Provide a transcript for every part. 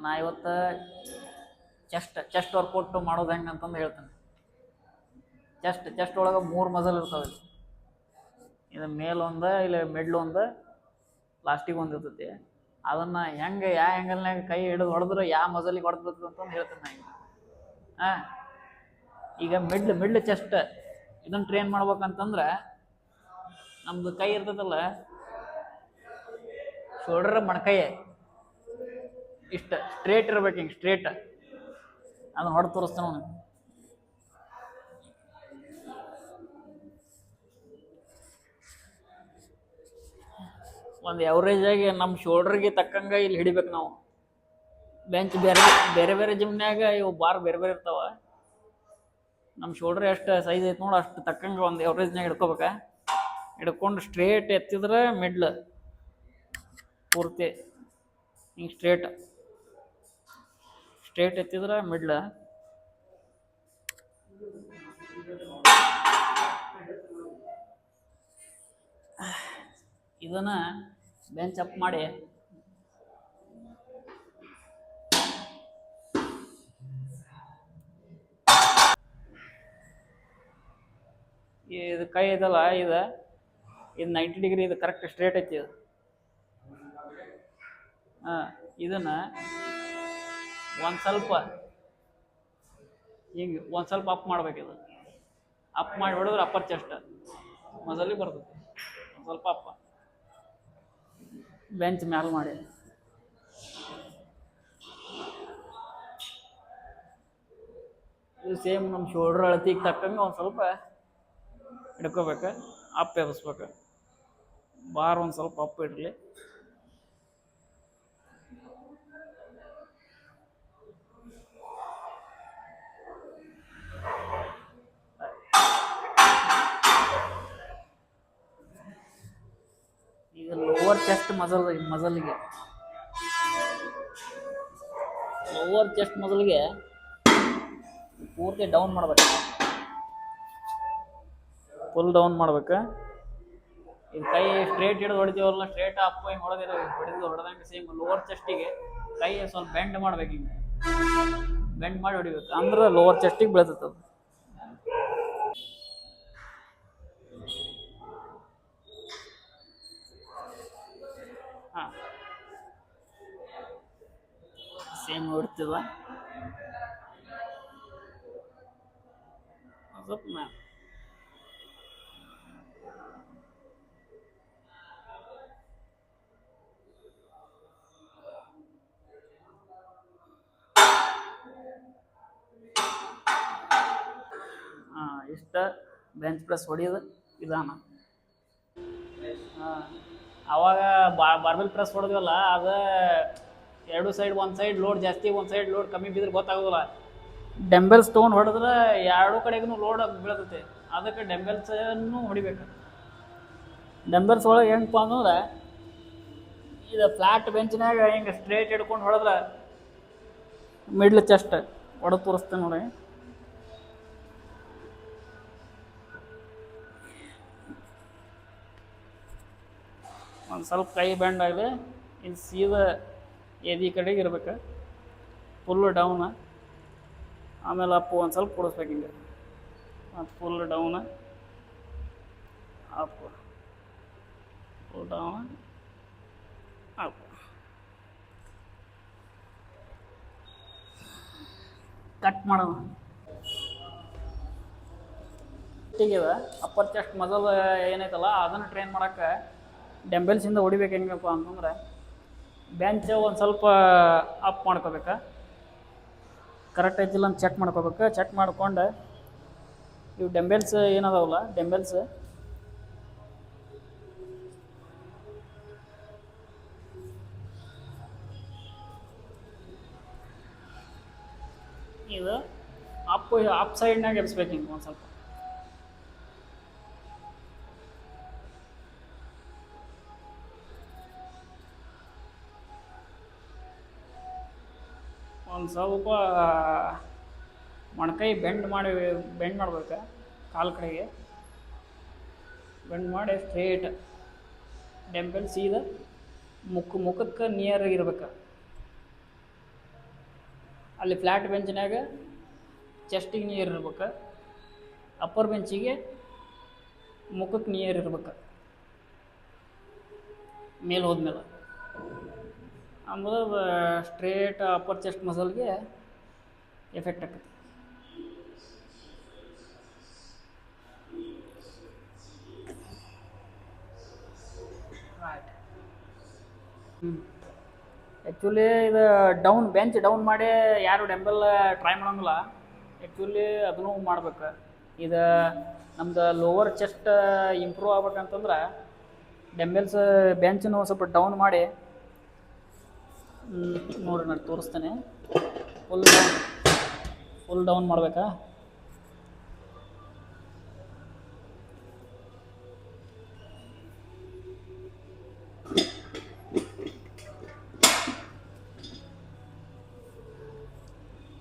ನಾ ಇವತ್ತು chest workout ಮಾಡೋದು ಹೆಂಗೆ ಅಂತಂದು ಹೇಳ್ತೇನೆ. ಚೆಸ್ಟ್ ಒಳಗೆ 3 ಮಜಲ್ ಇರ್ತಾವೆ. ಇದು ಮೇಲೊಂದು, ಇಲ್ಲ ಮಿಡ್ಲೊಂದು, ಲಾಸ್ಟಿಗೆ ಒಂದು ಇರ್ತೈತಿ. ಅದನ್ನು ಹೆಂಗೆ ಯಾವ ಆ್ಯಂಗಲ್ನಾಗ ಕೈ ಹಿಡಿದು ಹೊಡೆದ್ರೆ ಯಾವ ಮಜಲಿಗೆ ಹೊಡೆದ್ಬೇಕು ಅಂತಂದು ಹೇಳ್ತೇನೆ ನಾ ಈಗ. ಹಾಂ, ಈಗ ಮಿಡ್ಲ್ ಚೆಸ್ಟ್ ಇದನ್ನು ಟ್ರೈನ್ ಮಾಡ್ಬೇಕಂತಂದ್ರೆ ನಮ್ಮದು ಕೈ ಇರ್ತದಲ್ಲ, ಶೋಲ್ಡರ್ ಮೊಣಕೈ ಇಷ್ಟು ಸ್ಟ್ರೇಟ್ ಇರ್ಬೇಕು, ಹಿಂಗೆ ಸ್ಟ್ರೇಟ್. ಅದನ್ನು ಹೊಡೆದು ತೋರಿಸ್ತೇನೆ ಅವನು. ಒಂದು ಎವ್ರೇಜಾಗಿ ನಮ್ಮ ಶೋಲ್ಡ್ರಿಗೆ ತಕ್ಕಂಗೆ ಇಲ್ಲಿ ಹಿಡಿಬೇಕು ನಾವು. ಬೆಂಚ್ ಬೇರೆ ಬೇರೆ ಜಿಮ್ನ್ಯಾಗ ಇವು ಬಾರ್ ಬೇರೆ ಬೇರೆ ಇರ್ತಾವ. ನಮ್ಮ ಶೋಲ್ಡ್ರ್ ಎಷ್ಟು ಸೈಜ್ ಐತೆ ನೋಡಿ ಅಷ್ಟು ತಕ್ಕಂಗೆ ಒಂದು ಎವ್ರೇಜ್ನಾಗ ಹಿಡ್ಕೋಬೇಕ. ಹಿಡ್ಕೊಂಡು ಸ್ಟ್ರೇಟ್ ಎತ್ತಿದ್ರೆ ಮಿಡ್ಲ್ ಪೂರ್ತಿ ಹಿಂಗೆ ಸ್ಟ್ರೇಟ್ ಎತ್ತಿದ್ರೆ ಮಿಡ್ಲ್. ಇದನ್ನು ಬೆಂಚ್ ಅಪ್ ಮಾಡಿ ಇದು ಕೈ ಇದಲ್ಲ, ಇದು 90 ಡಿಗ್ರಿ, ಇದು ಕರೆಕ್ಟ್ ಸ್ಟ್ರೇಟ್ ಐತಿ ಇದು. ಹಾಂ, ಇದನ್ನು ಒಂದು ಸ್ವಲ್ಪ ಹಿಂಗೆ ಒಂದು ಸ್ವಲ್ಪ ಅಪ್ ಮಾಡ್ಬೇಕಿದು. ಅಪ್ ಮಾಡಿ ಹೊಡೆದ್ರೆ ಅಪ್ಪರ್ ಚೆಸ್ಟ್ ಮಜಲಿಗೆ ಬರ್ತದೆ. ಒಂದು ಸ್ವಲ್ಪ ಅಪ್ಪ ಬೆಂಚ್ ಮ್ಯಾಲೆ ಮಾಡಿ ಇದು ಸೇಮ್ ನಮ್ಮ ಶೋಲ್ಡ್ರ್ ಅಳತಿಗೆ ತಕ್ಕಂಗೆ ಒಂದು ಸ್ವಲ್ಪ ಹಿಡ್ಕೋಬೇಕು. ಅಪ್ ಎಬ್ಸ್ಬೇಕು. ಬಾರ್ ಒಂದು ಸ್ವಲ್ಪ ಅಪ್ ಇಡಲಿ. ಈಗ ಲೋವರ್ ಚೆಸ್ಟ್ ಮಜಲ್ಗೆ ಪೂರ್ತಿ ಡೌನ್ ಮಾಡ್ಬೇಕು. ಫುಲ್ ಡೌನ್ ಮಾಡ್ಬೇಕು. ಈಗ ಕೈ ಸ್ಟ್ರೇಟ್ ಹಿಡಿದು ಹೊಡಿತೀವಲ್ಲ, ಸ್ಟ್ರೇಟ್ ಅಪ್ ಹಿಂಗೆ ಹೊಡೆದಂಗೆ ಸೇಮ್ ಲೋವರ್ ಚೆಸ್ಟಿಗೆ ಕೈ ಸ್ವಲ್ಪ ಬೆಂಡ್ ಮಾಡ್ಬೇಕು. ಹಿಂಗೆ ಬೆಂಡ್ ಮಾಡಿ ಹೊಡಿಬೇಕು, ಅಂದ್ರೆ ಲೋವರ್ ಚೆಸ್ಟಿಗೆ ಬೀಳ್ತದೆ. ಹಾಂ, ಸೇಮ್ ಹೊಡ್ತೀವ ಸ್ವಲ್ಪ ಮ್ಯಾಮ್. ಇಷ್ಟ ಬೆಂಚ್ ಪ್ರೆಸ್ ಹೊಡಿಯೋದು ವಿಧಾನ. ಆವಾಗ ಬಾರ್ಬೆಲ್ ಪ್ರೆಸ್ ಹೊಡೆದ್ವಲ್ಲ, ಅದು ಎರಡು ಸೈಡ್, ಒಂದು ಸೈಡ್ ಲೋಡ್ ಜಾಸ್ತಿ, ಒಂದು ಸೈಡ್ ಲೋಡ್ ಕಮ್ಮಿ ಬಿದ್ರೆ ಗೊತ್ತಾಗೋದಿಲ್ಲ. ಡೆಂಬೆಲ್ಸ್ ತೊಗೊಂಡು ಹೊಡೆದ್ರೆ ಎರಡೂ ಕಡೆಗೂ ಲೋಡ್ ಬೀಳ್ತೈತೆ. ಅದಕ್ಕೆ ಡೆಂಬೆಲ್ಸನ್ನು ಹೊಡಿಬೇಕು. ಡೆಂಬೆಲ್ಸ್ ಒಳಗೆ ಹೆಂಗಪ್ಪ ಅಂದ್ರೆ, ಇದು ಫ್ಲ್ಯಾಟ್ ಬೆಂಚ್ನಾಗ ಹಿಂಗೆ ಸ್ಟ್ರೇಟ್ ಹಿಡ್ಕೊಂಡು ಹೊಡೆದ್ರೆ ಮಿಡ್ಲ್ ಚೆಸ್ಟ್ ಹೊಡೆದು ತೋರಿಸ್ತೇನೆ ನೋಡಿ. ಒಂದು ಸ್ವಲ್ಪ ಕೈ ಬೆಂಡ್ ಆಗಲಿ. ಇದು ಸೀದಾ ಎದಿ ಕಡೆಗೆ ಇರ್ಬೇಕು, ಫುಲ್ಲು ಡೌನ. ಆಮೇಲೆ ಅಪ್ಪು ಒಂದು ಸ್ವಲ್ಪ ಕೊಡಿಸ್ಬೇಕು ಹಿಂಗೆ, full down, up, full down, up. Cut ಮಾಡೋಣ. ಹೀಗಿದೆ ಅಪ್ಪರ್ ಚೆಸ್ಟ್ ಮಜಲ್ ಏನೈತಲ್ಲ, ಅದನ್ನು ಟ್ರೈನ್ ಮಾಡೋಕ್ಕೆ ಡೆಂಬೆಲ್ಸಿಂದ ಹೊಡಿಬೇಕು. ಹೆಂಗಪ್ಪ ಅಂತಂದ್ರೆ, ಬೆಂಚ್ ಒಂದು ಸ್ವಲ್ಪ ಅಪ್ ಮಾಡ್ಕೋಬೇಕು. ಕರೆಕ್ಟ್ ಐತಿಲ್ಲ ಅಂತ ಚೆಕ್ ಮಾಡ್ಕೋಬೇಕು. ಚೆಕ್ ಮಾಡ್ಕೊಂಡು ಇವು ಡೆಂಬೆಲ್ಸ್ ಏನದಾವಲ್ಲ, ಡೆಂಬೆಲ್ಸ್ ಇದು ಅಪ್ ಸೈಡ್ನಾಗ ಎಬ್ಸ್ಬೇಕು. ಹಿಂಗೆ ಒಂದು ಸ್ವಲ್ಪ ಮೊಣಕೈ ಬೆಂಡ್ ಮಾಡ್ಬೇಕು. ಕಾಲು ಕಡೆಗೆ ಬೆಂಡ್ ಮಾಡಿ ಸ್ಟ್ರೇಟ್ ಡೆಂಬೆಲ್ ಸೀದಾ ಮುಖಕ್ಕೆ ನಿಯರ್ ಇರ್ಬೇಕು. ಅಲ್ಲಿ ಫ್ಲ್ಯಾಟ್ ಬೆಂಚ್ನಾಗ ಚೆಸ್ಟಿಗೆ ನೀರು ಇರ್ಬೇಕು, ಅಪ್ಪರ್ ಬೆಂಚಿಗೆ ಮುಖಕ್ಕೆ ನೀರು ಇರ್ಬೇಕು ಮೇಲೆ ಹೋದ್ಮೇಲೆ. ಆಮೇಲೆ ಸ್ಟ್ರೇಟ್ ಅಪ್ಪರ್ ಚೆಸ್ಟ್ ಮಸಲ್ಗೆ ಎಫೆಕ್ಟ್ ಆಗ್ತದೆ. ರೈಟ್. ಆ್ಯಕ್ಚುಲಿ ಇದು ಬೆಂಚ್ ಡೌನ್ ಮಾಡಿ ಯಾರು ಡೆಂಬಲ್ ಟ್ರೈ ಮಾಡೋಂಗಿಲ್ಲ. ಆ್ಯಕ್ಚುಲಿ ಅದನ್ನು ಮಾಡ್ಬೇಕು. ಇದು ನಮ್ದು ಲೋವರ್ ಚೆಸ್ಟ್ ಇಂಪ್ರೂವ್ ಆಗ್ಬೇಕಂತಂದ್ರೆ ಬೆಂಚ್ ಬೆಂಚನ್ನು ಸ್ವಲ್ಪ ಡೌನ್ ಮಾಡಿ, ನೋಡ್ರಿ ನಾನು ತೋರಿಸ್ತೇನೆ. ಫುಲ್ ಡೌನ್ ಮಾಡಬೇಕಾ?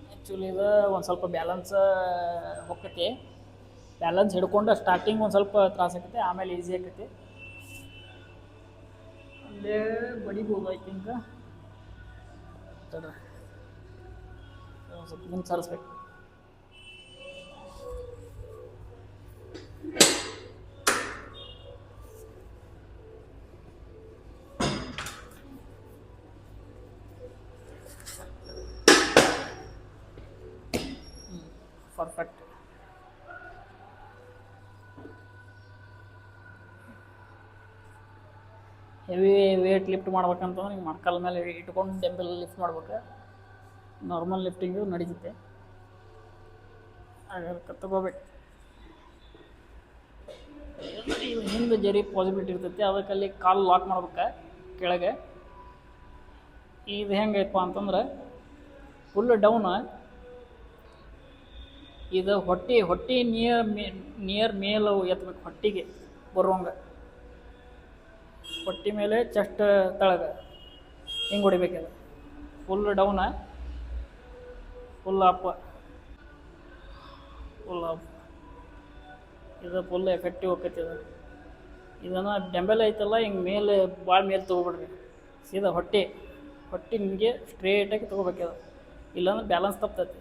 ಆ್ಯಕ್ಚುಲಿ ಇದು ಒಂದು ಸ್ವಲ್ಪ ಬ್ಯಾಲೆನ್ಸ್ ಹೋಗ್ತೈತಿ. ಬ್ಯಾಲೆನ್ಸ್ ಹಿಡ್ಕೊಂಡು ಸ್ಟಾರ್ಟಿಂಗ್ ಒಂದು ಸ್ವಲ್ಪ ತ್ರಾಸ ಆಕೈತಿ, ಆಮೇಲೆ ಈಸಿ ಆಕೈತಿ. ಅಲ್ಲೇ ಬಡಿಬೋದು ಐ ಥಿಂಕ್. ಸ್ವಲ್ಪ ಮುಂದೆ ಸರಿಸ್ಬೇಕು. ಪರ್ಫೆಕ್ಟ್. ಹೆವಿ ವೇಟ್ ಲಿಫ್ಟ್ ಮಾಡ್ಬೇಕಂತಂದ್ರೆ ಹಿಂಗೆ ಮೊಣಕಾಲ ಮೇಲೆ ಇಟ್ಕೊಂಡು ಡೆಂಬಲ್ ಲಿಫ್ಟ್ ಮಾಡ್ಬೇಕು. ನಾರ್ಮಲ್ ಲಿಫ್ಟಿಂಗು ನಡೀತೈತೆ, ಹಾಗೆ ತಗೋಬೇಕು. ಹಿಂದೆ ಜರಿ ಪಾಸಿಬಿಲಿಟಿ ಇರ್ತೈತಿ, ಅದಕ್ಕೆ ಅಲ್ಲಿ ಕಾಲು ಲಾಕ್ ಮಾಡ್ಬೇಕು ಕೆಳಗೆ. ಇದು ಹೆಂಗೈತಪ್ಪ ಅಂತಂದ್ರೆ ಫುಲ್ ಡೌನ್, ಇದು ಹೊಟ್ಟೆ ನಿಯರ್ ಮೇಲು ಎತ್ತಬೇಕು, ಹೊಟ್ಟೆಗೆ ಬರುವಂಗೆ. ಹೊಟ್ಟೆ ಮೇಲೆ ಚೆಸ್ಟ್ ತಳಗೆ ಹಿಂಗೆ ಹೊಡಿಬೇಕದು. Full down, full up. ಇದು ಫುಲ್ ಎಫೆಕ್ಟಿವ್ ಆಕೈತಿ. ಇದನ್ನು ಡೆಂಬಲ್ ಐತಲ್ಲ ಹಿಂಗೆ ಮೇಲೆ ಭಾಳ ಮೇಲೆ ತೊಗೊಬಿಡ್ರಿ. ಸೀದಾ ಹೊಟ್ಟೆ ಹಿಂಗೆ ಸ್ಟ್ರೇಟಾಗಿ ತೊಗೋಬೇಕದು, ಇಲ್ಲಾಂದ್ರೆ ಬ್ಯಾಲೆನ್ಸ್ ತಪ್ತೈತಿ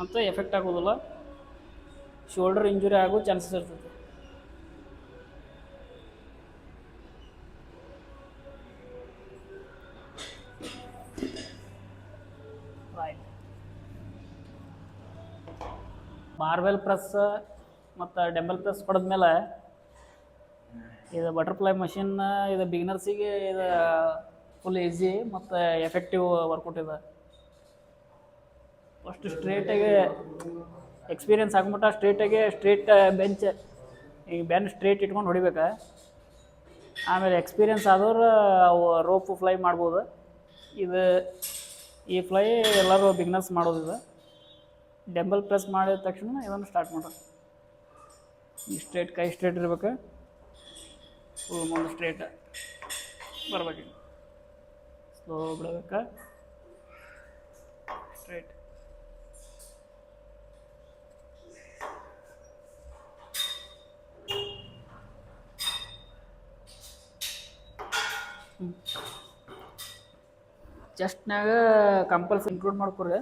ಮತ್ತು ಎಫೆಕ್ಟ್ ಆಗೋದಿಲ್ಲ. ಶೋಲ್ಡರ್ ಇಂಜುರಿ ಆಗೋ ಚಾನ್ಸಸ್ ಇರ್ತೈತಿ. ರೈಟ್. ಬಾರ್ಬೆಲ್ ಪ್ರೆಸ್ ಮತ್ತು ಡೆಂಬಲ್ ಪ್ರೆಸ್ ಹೊಡೆದ್ಮೇಲೆ ಇದು ಬಟರ್ಫ್ಲೈ ಮಷಿನ್ ಇದು ಬಿಗಿನರ್ಸಿಗೆ ಇದು ಫುಲ್ ಈಸಿ ಮತ್ತು ಎಫೆಕ್ಟಿವ್ ವರ್ಕೌಟ್ ಇದೆ. ಫಸ್ಟ್ ಸ್ಟ್ರೇಟಾಗಿ ಎಕ್ಸ್ಪೀರಿಯನ್ಸ್ ಆಗ್ಬಿಟ್ಟ ಸ್ಟ್ರೇಟ್ ಬೆಂಚ್ ಈಗ ಸ್ಟ್ರೇಟ್ ಇಟ್ಕೊಂಡು ಹೊಡಿಬೇಕು. ಆಮೇಲೆ ಎಕ್ಸ್ಪೀರಿಯನ್ಸ್ ಆದವ್ರು ಅವು ರೋಪ್ ಫ್ಲೈ ಮಾಡ್ಬೋದು. ಈ ಫ್ಲೈ ಎಲ್ಲರೂ ಬಿಗ್ನರ್ಸ್ ಮಾಡೋದಿದೆ. ಡೆಂಬಲ್ ಪ್ರೆಸ್ ಮಾಡಿದ ತಕ್ಷಣ ಇದನ್ನು ಸ್ಟಾರ್ಟ್ ಮಾಡೋದು. ಈ ಕೈ ಸ್ಟ್ರೇಟ್ ಇರ್ಬೇಕು, ಫುಲ್ ಮುಂದೆ ಸ್ಟ್ರೇಟ್ ಬರ್ಬೇಕು, ಸ್ಲೋ ಬಿಡಬೇಕು, ಸ್ಟ್ರೇಟ್. ಚೆಸ್ಟ್ನಾಗ ಕಂಪಲ್ಸರಿ ಇನ್ಕ್ಲೂಡ್ ಮಾಡ್ಕೊರಿ.